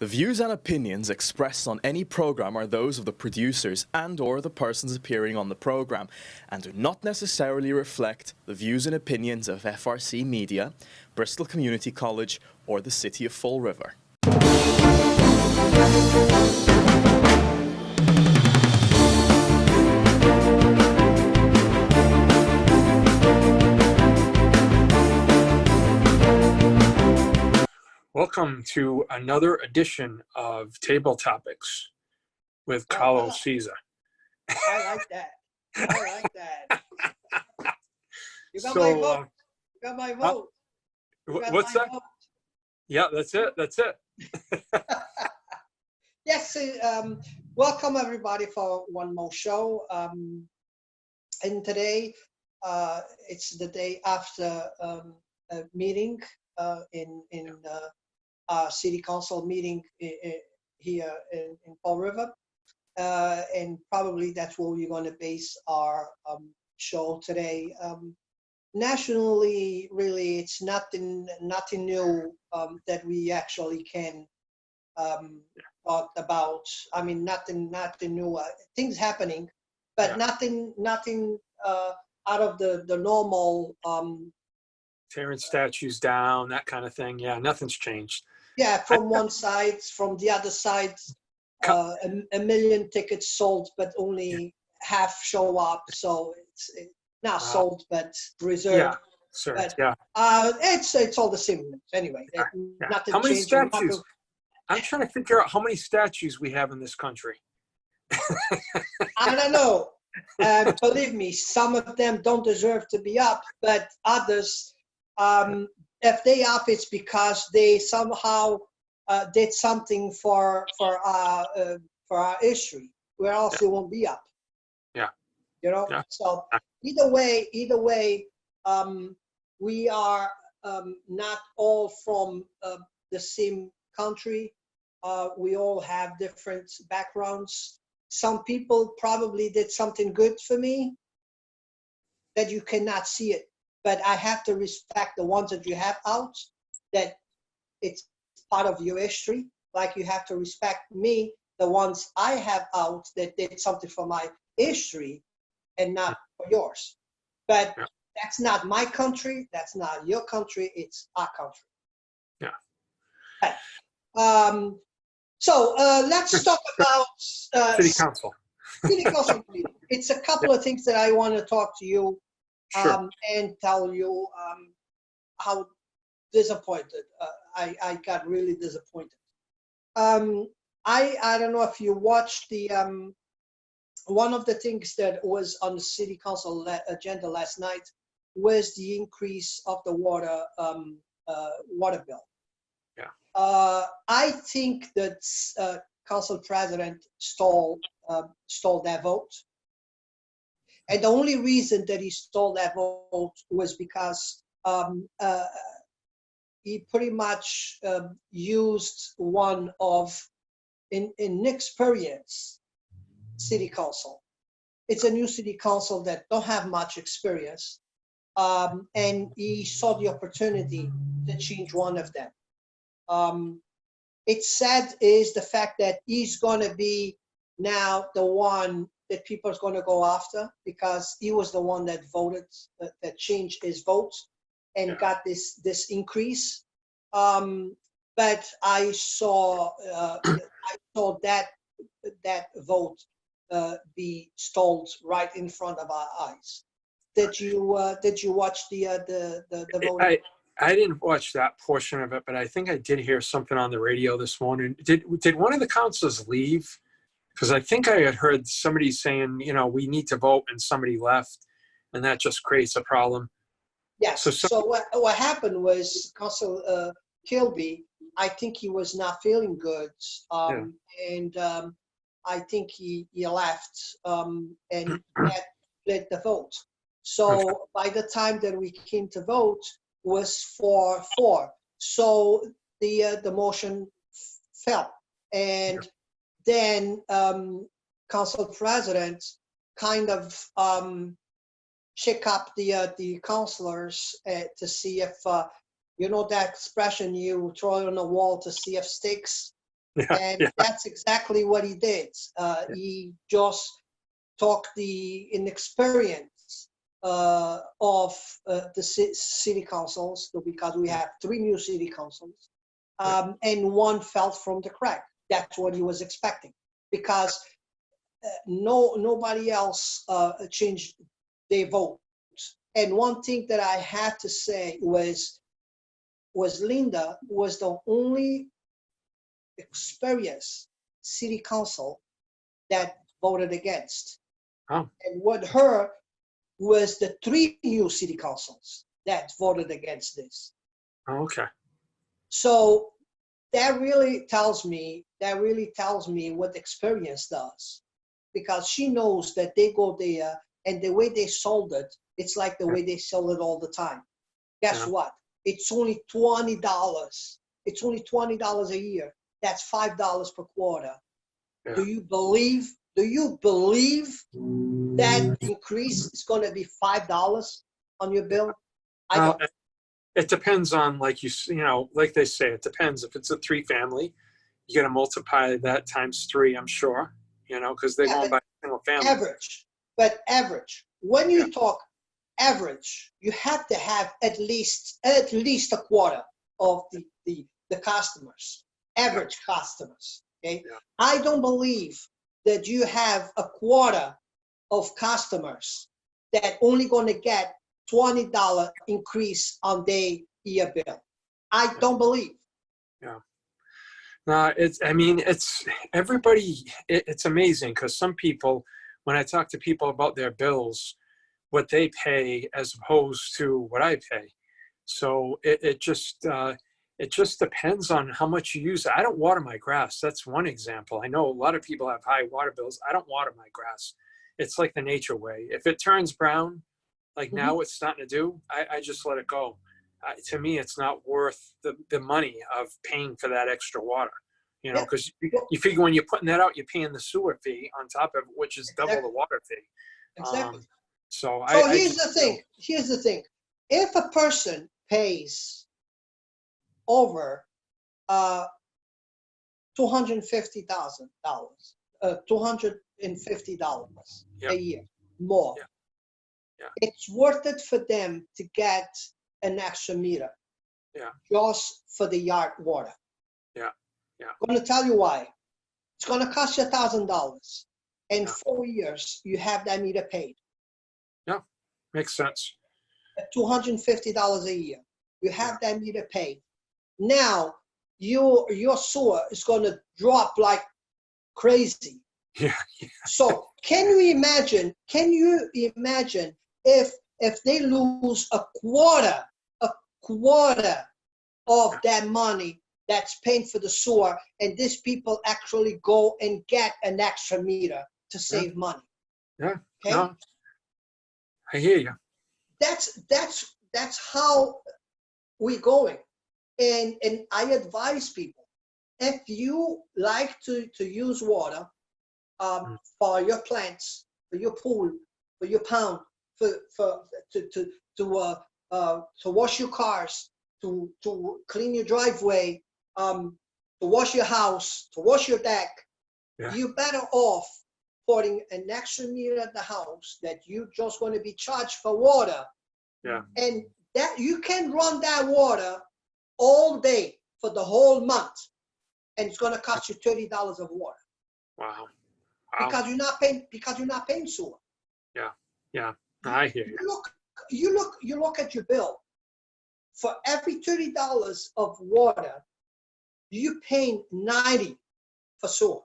The views and opinions expressed on any program are those of the producers and/or the persons appearing on the program and do not necessarily reflect the views and opinions of FRC Media, Bristol Community College, or the City of Fall River. Welcome to another edition of Table Topics with councilor Cesar. I like that. I like that. You got So, my vote. You got my vote. What's that? Vote. Yeah, that's it. That's it. Yes, welcome everybody for one more show. And today, it's the day after a meeting in our city council meeting here in Fall River. And probably that's where we're going to base our show today. Nationally, really, it's nothing new that we actually can talk about. I mean, nothing new. Things happening, but nothing out of the normal. Tearing statues down, that kind of thing. Yeah, nothing's changed. Yeah, from one side, from the other side, a million tickets sold, but only half show up. So it's not sold, but reserved. Yeah, sure. But, yeah. It's all the same anyway. Yeah. Nothing How many changed. statues? I'm trying to figure out how many statues we have in this country. I don't know. Believe me, some of them don't deserve to be up, but others, if they up, it's because they somehow did something for our history. Where else they won't be up. Yeah. You know. Yeah. So either way, we are not all from the same country. We all have different backgrounds. Some people probably did something good for me that you cannot see it, but I have to respect the ones that you have out, that it's part of your history. Like you have to respect me, the ones I have out that did something for my history and not for yours. But that's not my country. That's not your country. It's our country. Yeah. Right. So let's talk about City Council. City Council meeting. It's a couple of things that I want to talk to you and tell you how disappointed I got. Really disappointed. I don't know if you watched the one of the things that was on the City Council agenda last night was the increase of the water bill. I think that Council President stole that vote. And the only reason that he stole that vote was because he pretty much used one of an inexperienced city council. It's a new city council that don't have much experience. And he saw the opportunity to change one of them. It's sad is the fact that he's going to be now the one that people are going to go after, because he was the one that voted, that changed his vote and got this increase. But I saw that vote be stalled right in front of our eyes. Did you watch the vote? I didn't watch that portion of it, but I think I did hear something on the radio this morning. Did one of the councilors leave? Because I think I had heard somebody saying, we need to vote, and somebody left, and that just creates a problem. Yes. So what happened was Councilor Kilby, I think he was not feeling good, and I think he left, and that split the vote. So by the time that we came to vote, was 4-4. So the motion fell, and then Council President kind of shake up the councilors to see if that expression, you throw it on the wall to see if sticks. Yeah, And yeah, that's exactly what he did. He just took the inexperience of the city councils, because we have 3 new city councils, and one fell from the crack. That's what he was expecting, because nobody else changed their vote. And one thing that I had to say was Linda was the only experienced city council that voted against. oh, And what her was the 3 new city councils that voted against this. oh, okay. So that really tells me what experience does, because she knows that they go there, and the way they sold it, it's like the way they sell it all the time. Guess what? It's only $20. It's only $20 a year. That's $5 per quarter. Yeah. Do you believe that increase is going to be $5 on your bill? I Well, don't. it depends on, like like they say, it depends. If it's a 3-family, you got to multiply that times 3, I'm sure, because they're going by single family. Average. When you talk average, you have to have at least a quarter of the customers, average customers. Okay, I don't believe that you have a quarter of customers that only going to get $20 increase on their year bill. I don't believe. Yeah. No, it's everybody. It's amazing, because some people, when I talk to people about their bills, what they pay as opposed to what I pay. So it just depends on how much you use. I don't water my grass. That's one example. I know a lot of people have high water bills. I don't water my grass. It's like the nature way. If it turns brown, like now it's starting to do, I just let it go. To me, it's not worth the money of paying for that extra water. Because you figure when you're putting that out, you're paying the sewer fee on top of it, which is double the water fee. Exactly. So here's the thing. Here's the thing. If a person pays over $250,000, $250 a year more, it's worth it for them to get an extra meter, just for the yard water. I'm going to tell you why. It's going to cost you $1,000. In 4 years, you have that meter paid. Yeah, makes sense. At $250 a year, you have that meter paid. Now, your sewer is going to drop like crazy. Yeah. So can you imagine if they lose a quarter of that money that's paying for the sewer, and these people actually go and get an extra meter to save money? Yeah. Okay? No, I hear you. That's how we're going. And I advise people, if you like to use water for your plants, for your pool, for your pond, to wash your cars, to clean your driveway, to wash your house, to wash your deck, you're better off putting an extra meter at the house that you're just going to be charged for water. Yeah. And that you can run that water all day for the whole month, and it's going to cost you $30 of water. Wow. Because you're not paying sewer. Yeah. I hear you. You look at your bill. For every $30 of water, you're paying $90 for sewer.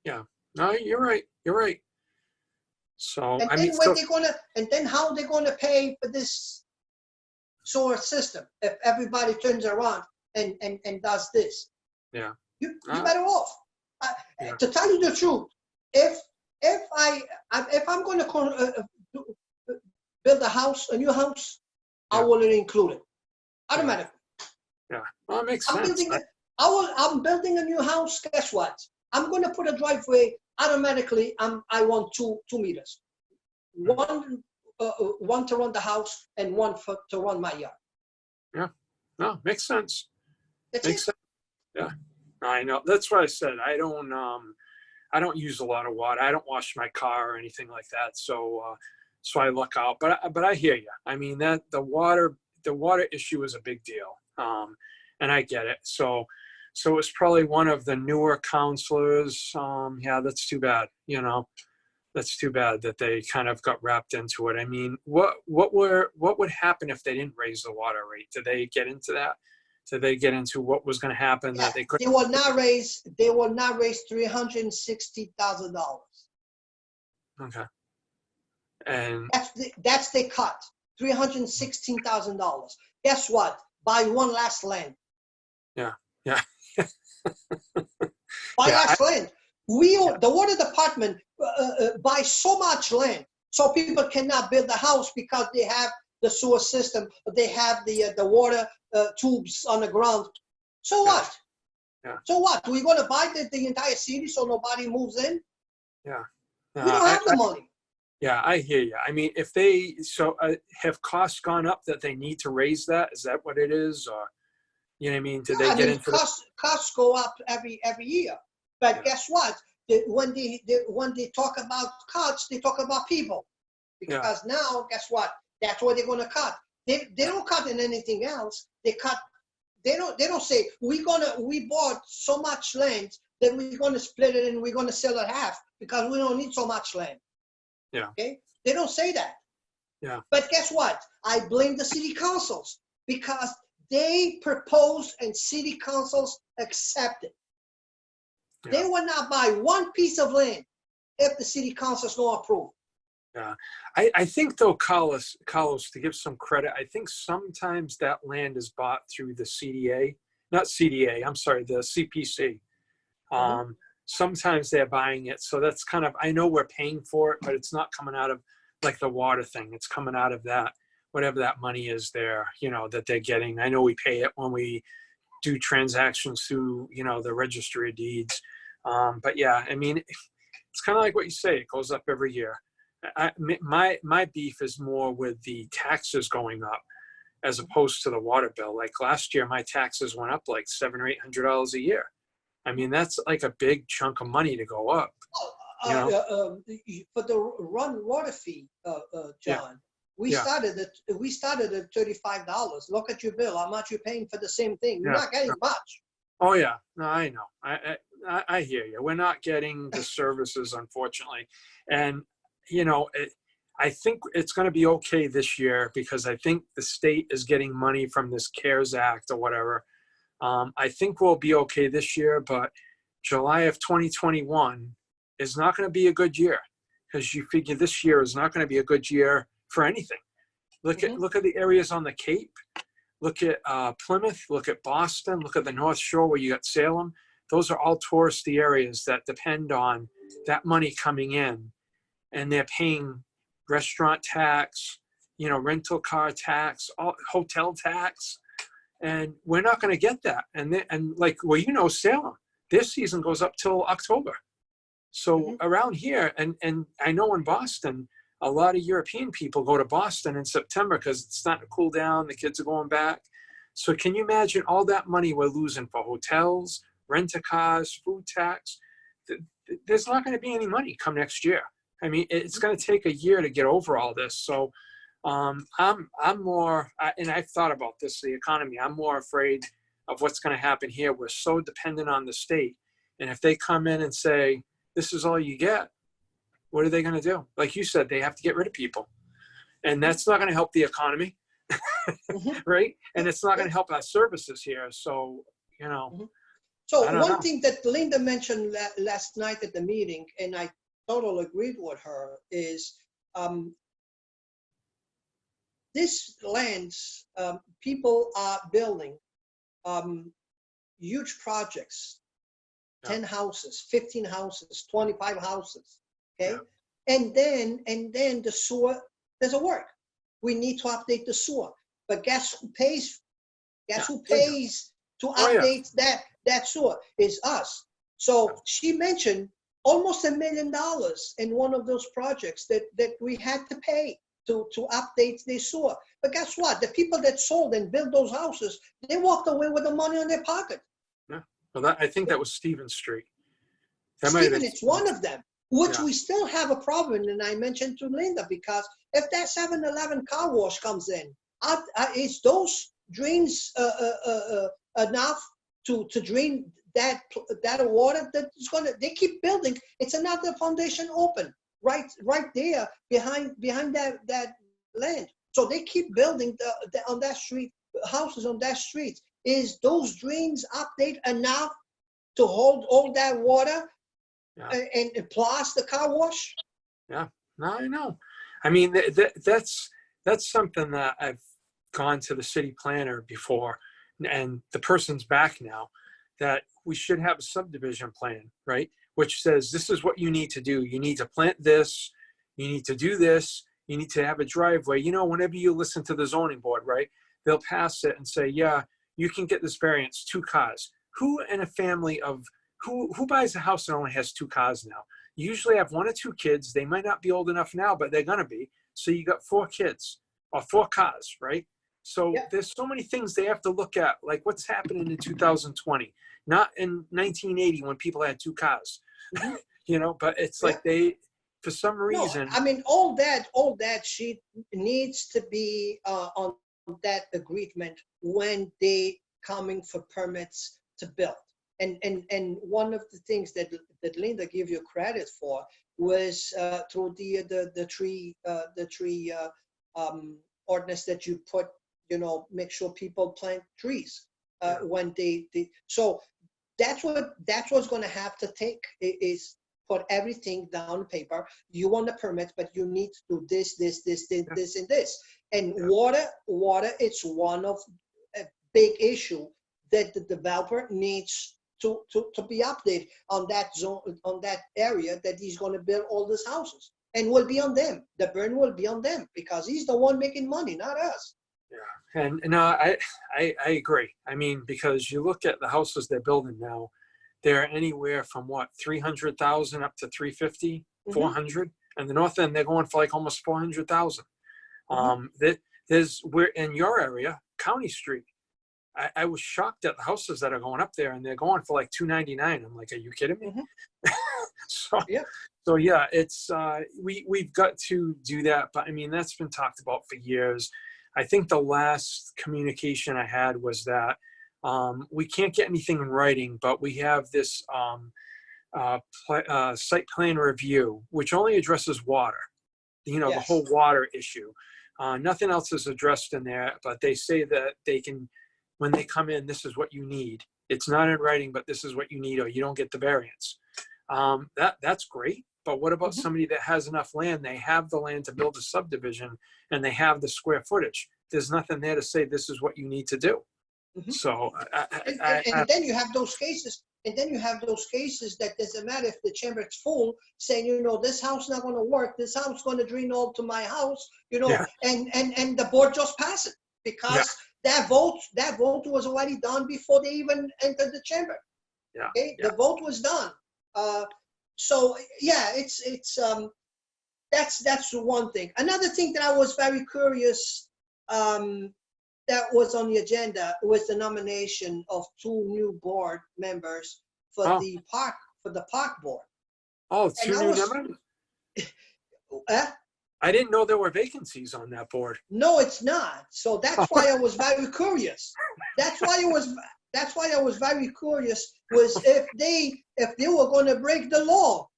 Yeah. No, you're right. So And then how are they gonna pay for this sewer system if everybody turns around and does this? Yeah. You're better off. To tell you the truth, if I'm going to build a new house, I will include it automatically. Yeah, well, it makes sense. I'm building a new house. Guess what? I'm going to put a driveway automatically. I want two meters, one to run the house and one to run my yard. Yeah, no, makes sense. That's makes it. sense. Yeah, I know. That's what I said. I don't use a lot of water. I don't wash my car or anything like that. So I luck out. But I hear you. I mean, that the water issue is a big deal. And I get it. So it's probably one of the newer counselors. Yeah, that's too bad. That's too bad that they kind of got wrapped into it. I mean, what would happen if they didn't raise the water rate? Did they get into that? Did they get into what was going to happen that they couldn't? They will not raise $360,000. Okay. And That's the cut. $316,000. Guess what? Buy one last land. yeah. Buy Yeah, last land. The water department buys so much land so people cannot build a house because they have the sewer system, they have the water tubes on the ground. So what? Yeah. So what? We're going to buy the entire city so nobody moves in? Yeah. We don't have the money. Yeah, I hear you. I mean, have costs gone up that they need to raise that? Is that what it is? Or, you know what I mean? Did they get into costs go up every year. But guess what? When they talk about cuts, they talk about people. Because now, guess what? That's what they're going to cut. They don't cut in anything else. They cut. They don't say we bought so much land that we're going to split it and we're going to sell it half because we don't need so much land. Yeah. Okay. They don't say that. Yeah. But guess what? I blame the city councils because they propose and city councils accept it. Yeah. They will not buy one piece of land if the city councils don't approve. Yeah. I think though, Carlos, to give some credit, I think sometimes that land is bought through the CDA, not CDA, I'm sorry, the CPC. Sometimes they're buying it. So that's kind of, I know we're paying for it, but it's not coming out of like the water thing. It's coming out of that, whatever that money is there, that they're getting. I know we pay it when we do transactions through, the registry of deeds. But yeah, I mean, it's kind of like what you say, it goes up every year. My beef is more with the taxes going up as opposed to the water bill. Like last year, my taxes went up like $700 or $800 a year. I mean, that's like a big chunk of money to go up. For the run water fee, John, we started at $35. Look at your bill. How much you're paying for the same thing? You're not getting much. Oh yeah, no, I know. I hear you. We're not getting the services, unfortunately, and I think it's going to be okay this year because I think the state is getting money from this CARES Act or whatever. I think we'll be okay this year, but July of 2021 is not going to be a good year because you figure this year is not going to be a good year for anything. Look at the areas on the Cape. Look at Plymouth. Look at Boston. Look at the North Shore where you got Salem. Those are all touristy areas that depend on that money coming in, and they're paying restaurant tax, rental car tax, hotel tax. And we're not going to get that. And Salem, their season goes up till October. So around here, and I know in Boston, a lot of European people go to Boston in September because it's starting to cool down. The kids are going back. So can you imagine all that money we're losing for hotels, rent-a-cars, food tax? There's not going to be any money come next year. I mean, it's going to take a year to get over all this. So I'm more, and I've thought about this, the economy, I'm more afraid of what's going to happen here. We're so dependent on the state. And if they come in and say, this is all you get, what are they going to do? Like you said, they have to get rid of people. And that's not going to help the economy, right? And it's not going to help our services here. So, So one thing that Linda mentioned last night at the meeting, and I totally agreed with her, is this lands, people are building huge projects, 10 houses, 15 houses, 25 houses, okay? Yeah. And then the sewer doesn't work. We need to update the sewer. But guess who pays? Who pays to update that sewer? Is us. So she mentioned almost $1 million in one of those projects that we had to pay to update the sewer. But guess what? The people that sold and built those houses, they walked away with the money in their pocket. Yeah. Well, I think that was Stevens Street. That might have Stephen, been. it's one of them, which Yeah. we still have a problem, and I mentioned to Linda, because if that 7-Eleven car wash comes in, is those drains enough to drain that water that's gonna? They keep building. It's another foundation open right there behind that land. So they keep building on that street, houses on that street. Is those drains update enough to hold all that water? Yeah. And plus the car wash? Yeah, no, I know. I mean, that's something that I've gone to the city planner before, and the person's back now, that we should have a subdivision plan, right? Which says, this is what you need to do. You need to plant this, you need to do this, you need to have a driveway. You know, whenever you listen to the zoning board, right, they'll pass it and say, yeah, you can get this variance, 2 cars. Who in a family of, who buys a house that only has 2 cars now? You usually have 1 or 2 kids. They might not be old enough now, but they're gonna be. So you got 4 kids or 4 cars, right? So Yeah. there's so many things they have to look at, like what's happening in 2020, not in 1980 when people had 2 cars, Mhm. you know, but it's like they, for some reason. No, I mean, all that shit needs to be on that agreement when they coming for permits to build. And one of the things that Linda gave you credit for was through the tree ordinance that you put, make sure people plant trees when they so that's what's going to have to take is put everything down on paper. You want the permit, but you need to do this, and this. And water, it's one of a big issue that the developer needs to be updated on that zone, on that area that he's going to build all these houses. And will be on them. The burden will be on them because he's the one making money, not us. Yeah, and no, I agree. I mean, because you look at the houses they're building now, they're anywhere from what, 300,000 up to 350, 400, and the north end they're going for like almost 400,000. We're in your area, County Street. I was shocked at the houses that are going up there, and they're going for like 299. I'm like, are you kidding me? So yeah, it's we've got to do that, but I mean that's been talked about for years. I think the last communication I had was that we can't get anything in writing, but we have this site plan review, which only addresses water, the whole water issue. Nothing else is addressed in there, but they say that they can, when they come in, this is what you need. It's not in writing, but this is what you need, or you don't get the variance. That's great. But what about somebody that has enough land? They have the land to build a subdivision and they have the square footage. There's nothing there to say this is what you need to do. So, and then you have those cases. And then you have those cases that doesn't matter if the chamber is full, saying, this house not going to work. This house going to drain all to my house, and the board just pass it because that vote was already done before they even entered the chamber. The vote was done. So yeah, it's that's one thing. Another thing that I was very curious that was on the agenda was the nomination of 2 new board members for the park board. Oh, 2 new members? I didn't know there were vacancies on that board. No, it's not. So that's why I was very curious. That's why I was very curious was if they were going to break the law,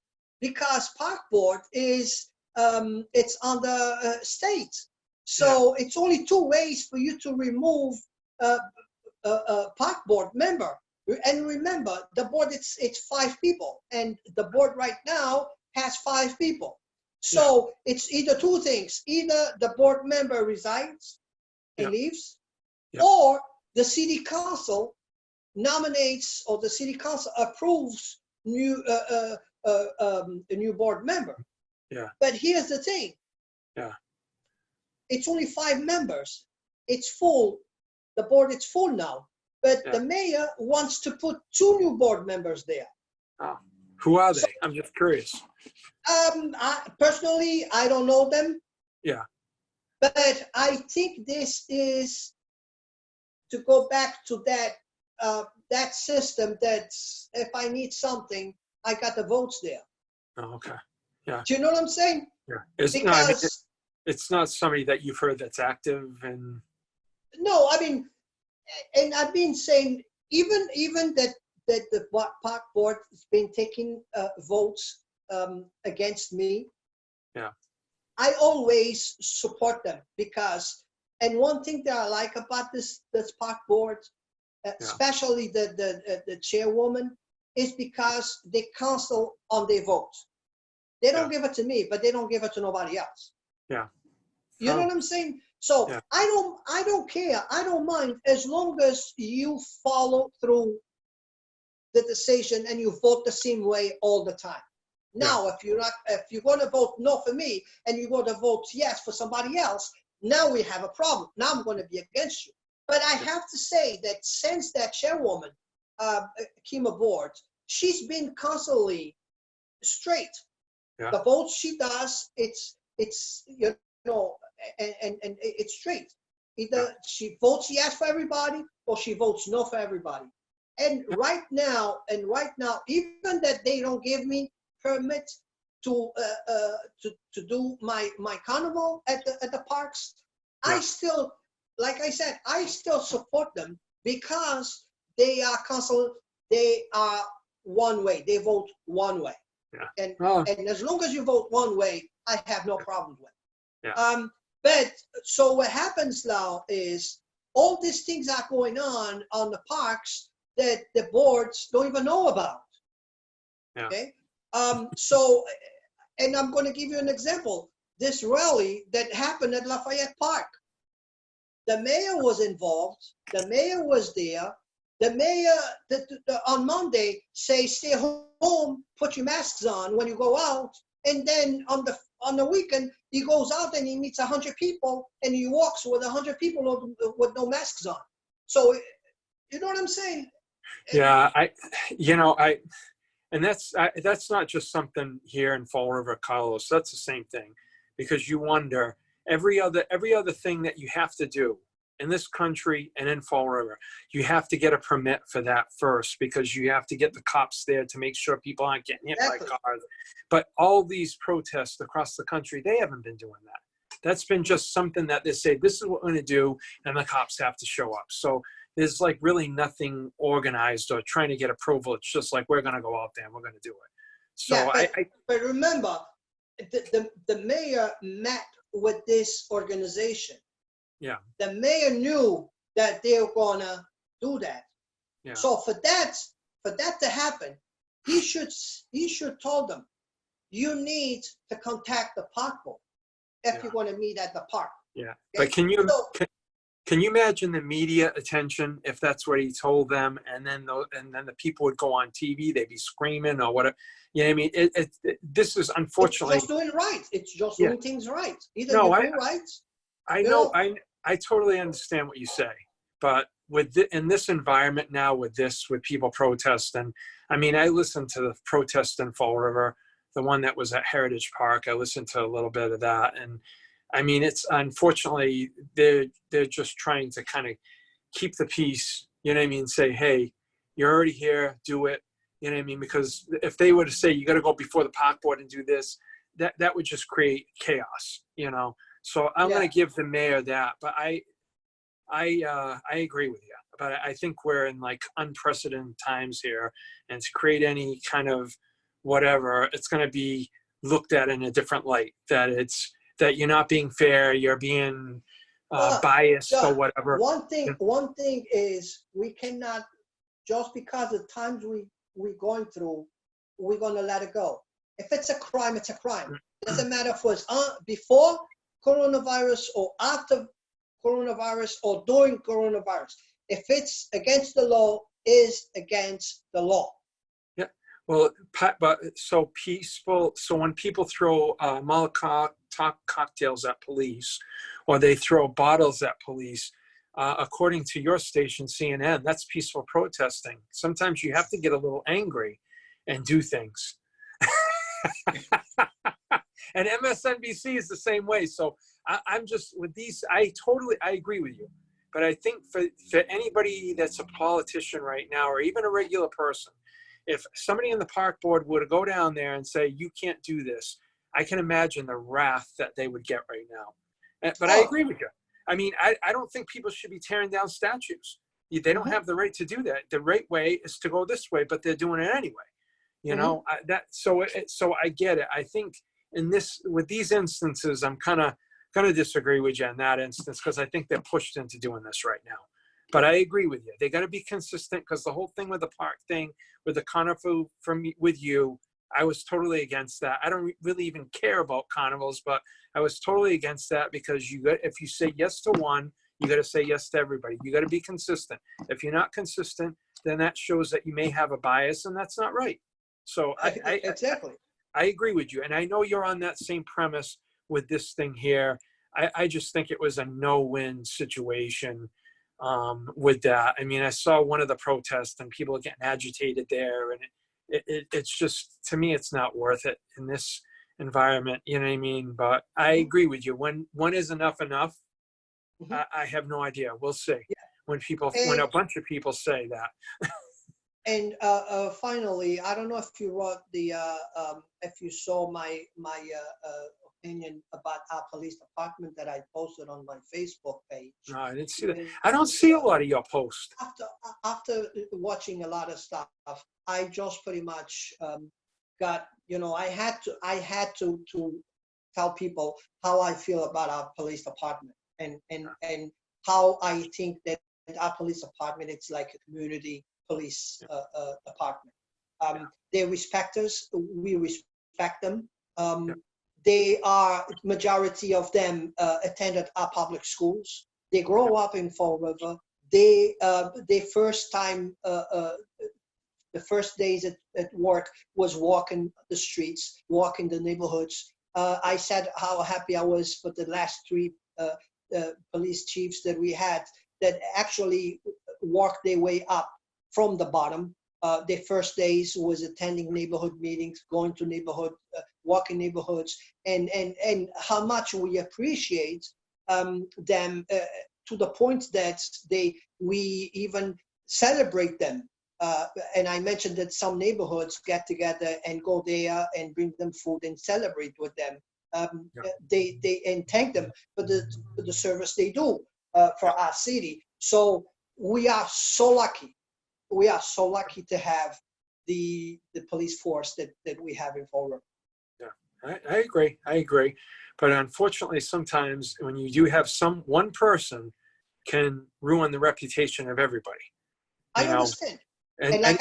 because park board is it's on the state. So it's only 2 ways for you to remove a park board member. And remember, the board it's 5 people, and the board right now has 5 people. So it's either 2 things: either the board member resigns and leaves, or the city council nominates, or the city council approves a new board member. But here's the thing. It's only 5 members. It's full. The board is full now. But the mayor wants to put 2 new board members there. Who are they? I'm just curious. Personally, I don't know them. But I think this is to go back to that that system that's, if I need something, I got the votes there. Oh, okay. Yeah. Do you know what I'm saying? Yeah. No, I mean, Because, it's not somebody that you've heard that's active and. no, I mean, and I've been saying, even that the park board has been taking votes against me. Yeah. I always support them because, and one thing that I like about this park board, especially the chairwoman, is because they counsel on their votes. They don't give it to me, but they don't give it to nobody else. Yeah. You know what I'm saying? So Yeah. I don't care. I don't mind as long as you follow through the decision and you vote the same way all the time. Now, if you're going to vote no for me and you're going to vote yes for somebody else, now we have a problem. Now I'm going to be against you. But I have to say that since that chairwoman came aboard, she's been constantly straight. Yeah. The votes she does, it's you know, and it's straight. Either she votes yes for everybody or she votes no for everybody. And right now, even that they don't give me permit to do my carnival at the parks, I still, like I said, I still support them because they are they are one way. They vote one way. Yeah. And as long as you vote one way, I have no problem with. Yeah. But so what happens now is all these things are going on the parks that the boards don't even know about. Yeah. Okay. So, and I'm going to give you an example. This rally that happened at Lafayette Park, the mayor was involved. The mayor was there. The mayor on Monday say stay home, put your masks on when you go out, and then on the weekend he goes out and he meets 100 people and he walks with 100 people with no masks on. So you know what I'm saying? Yeah, and that's not just something here in Fall River, Carlos. That's the same thing, because you wonder every other thing that you have to do in this country and in Fall River, you have to get a permit for that first, because you have to get the cops there to make sure people aren't getting hit by cars. But all these protests across the country, they haven't been doing that. That's been just something that they say, this is what we're going to do, and the cops have to show up. So there's like really nothing organized or trying to get approval. It's just like, we're going to go out there and we're going to do it. So but remember, the mayor met with this organization. Yeah. The mayor knew that they were gonna do that. Yeah. So for that to happen, he should tell them, you need to contact the park board if you're going to meet at the park. Yeah. Okay? But can you imagine the media attention if that's what he told them, and then the people would go on TV, they'd be screaming or whatever. You know what I mean? This is unfortunately. It's just doing right. It's just doing things right. Either no, you do right. I know. I totally understand what you say, but in this environment now, with people protesting, I mean, I listened to the protest in Fall River, the one that was at Heritage Park. I listened to a little bit of that, and I mean, it's unfortunately they're just trying to kind of keep the peace. You know what I mean? Say, hey, you're already here, do it. You know what I mean? Because if they were to say you got to go before the park board and do this, that would just create chaos. You know. So I'm going to give the mayor that, but I agree with you. But I think we're in like unprecedented times here, and to create any kind of whatever, it's going to be looked at in a different light. That you're not being fair, you're being biased or whatever. One thing is, we cannot, just because of the times we're going through, we're going to let it go. If it's a crime, it's a crime. It doesn't matter if it was before coronavirus or after coronavirus or during coronavirus. If it's against the law, is against the law. Yeah. Well, but so peaceful. So when people throw Molotov cocktails at police, or they throw bottles at police, according to your station, CNN, that's peaceful protesting. Sometimes you have to get a little angry and do things. And MSNBC is the same way. So I'm just with these. I agree with you, But I think for anybody that's a politician right now, or even a regular person, if somebody in the park board were to go down there and say, you can't do this, I can imagine the wrath that they would get right now. But I agree with you. I mean, I don't think people should be tearing down statues. They don't have the right to do that. The right way is to go this way, but they're doing it anyway. You know, so I get it. I think with these instances, I'm kind of going to disagree with you in that instance, because I think they're pushed into doing this right now. But I agree with you. They got to be consistent, because the whole thing with the park thing, with the carnival with you, I was totally against that. I don't really even care about carnivals, but I was totally against that, because if you say yes to one, you got to say yes to everybody. You got to be consistent. If you're not consistent, then that shows that you may have a bias, and that's not right. So exactly. I agree with you. And I know you're on that same premise with this thing here. I just think it was a no-win situation with that. I mean, I saw one of the protests and people getting agitated there, and it's just, to me, it's not worth it in this environment. You know what I mean? But I agree with you. When one is enough, I have no idea. We'll see. When a bunch of people say that. And finally, I don't know if you wrote if you saw my opinion about our police department that I posted on my Facebook page. No, I didn't see that. I don't see a lot of your posts. After watching a lot of stuff, I just pretty much got, I had to tell people how I feel about our police department, and how I think that our police department, it's like a community police department. They respect us. We respect them. They are, majority of them attended our public schools. They grow up in Fall River. They first time, the first days at work was walking the streets, walking the neighborhoods. I said how happy I was for the last 3 police chiefs that we had, that actually worked their way up from the bottom. Their first days was attending neighborhood meetings, going to neighborhood, walking neighborhoods, and how much we appreciate them to the point that we even celebrate them. And I mentioned that some neighborhoods get together and go there and bring them food and celebrate with them. They and thank them for the service they do for our city. So we are so lucky. We are so lucky to have the police force that we have in Fall River. Yeah, I agree. But unfortunately, sometimes when you do have one person can ruin the reputation of everybody. I understand. And like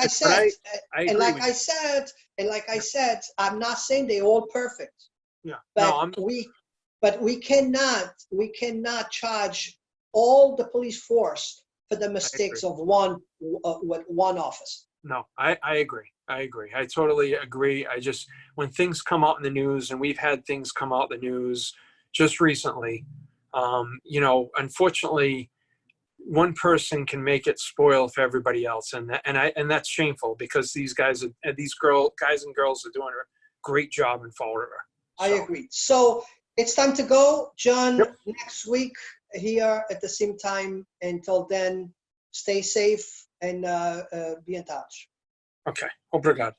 I said, I'm not saying they're all perfect. Yeah. But we cannot charge all the police force for the mistakes of one officer. No, I agree. I totally agree. When things come out in the news, and we've had things come out in the news just recently, unfortunately, one person can make it spoil for everybody else, and that's shameful, because these guys and girls are doing a great job in Fall River. So. I agree. So it's time to go, John. Yep. Next week here at the same time. Until then, stay safe and be in touch. Okay. Obrigado.